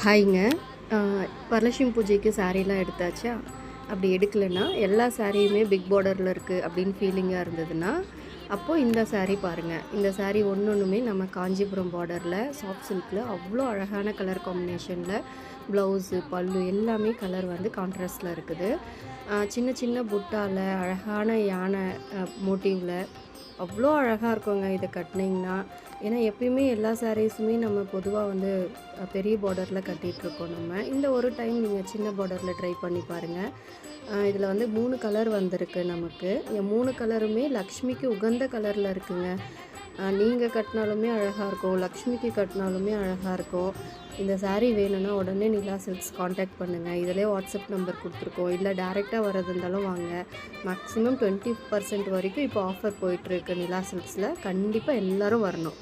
ஹாய்ங்க. அ வரலட்சுமி பூஜைக்கு சாரீலாம் எடுத்தாச்சா? அப்படி எடுக்கலன்னா, எல்லா சாரியுமே பிக் பார்டர்ல இருக்குது அப்படின்னு ஃபீலிங்கா இருந்ததுன்னா, அப்போது இந்த சாரீ பாருங்கள். இந்த சாரீ ஒன்னொன்னுமே நம்ம காஞ்சிபுரம் பார்டரில் சாஃப்ட் சில்கில் அவ்வளோ அழகான கலர் காம்பினேஷனில் ப்ளவுஸு, பல்லு எல்லாமே கலர் வந்து கான்ட்ராஸ்டில் இருக்குது. சின்ன சின்ன புட்டால அழகான யானை மோட்டிவில் அவ்வளோ அழகாக இருக்குங்க இதை கட்டினீங்கன்னா. ஏன்னா எப்பயுமே எல்லா சாரீஸுமே நம்ம பொதுவாக வந்து பெரிய பார்டரில் கட்டிகிட்ருக்கோம் நம்ம. இந்த ஒரு டைம் நீங்கள் சின்ன பார்டரில் ட்ரை பண்ணி பாருங்கள். இதில் வந்து 3 கலர் வந்திருக்கு நமக்கு. 3 கலருமே லக்ஷ்மிக்கு உகந்த கலரில் இருக்குங்க. நீங்கள் கட்டினாலுமே அழகாக இருக்கும், லக்ஷ்மிக்கு கட்டினாலுமே அழகாக இருக்கும். இந்த சாரீ வேணும்னா உடனே நிலா சில்க்ஸ் காண்டாக்ட் பண்ணுங்கள். இதிலே வாட்ஸ்அப் நம்பர் கொடுத்துருக்கோம். இல்லை டேரெக்டாக வரது இருந்தாலும் வாங்க. மேக்ஸிமம் 20% வரைக்கும் இப்போ ஆஃபர் போயிட்டுருக்கு நிலா சில்க்ஸில். கண்டிப்பாக எல்லோரும் வரணும்.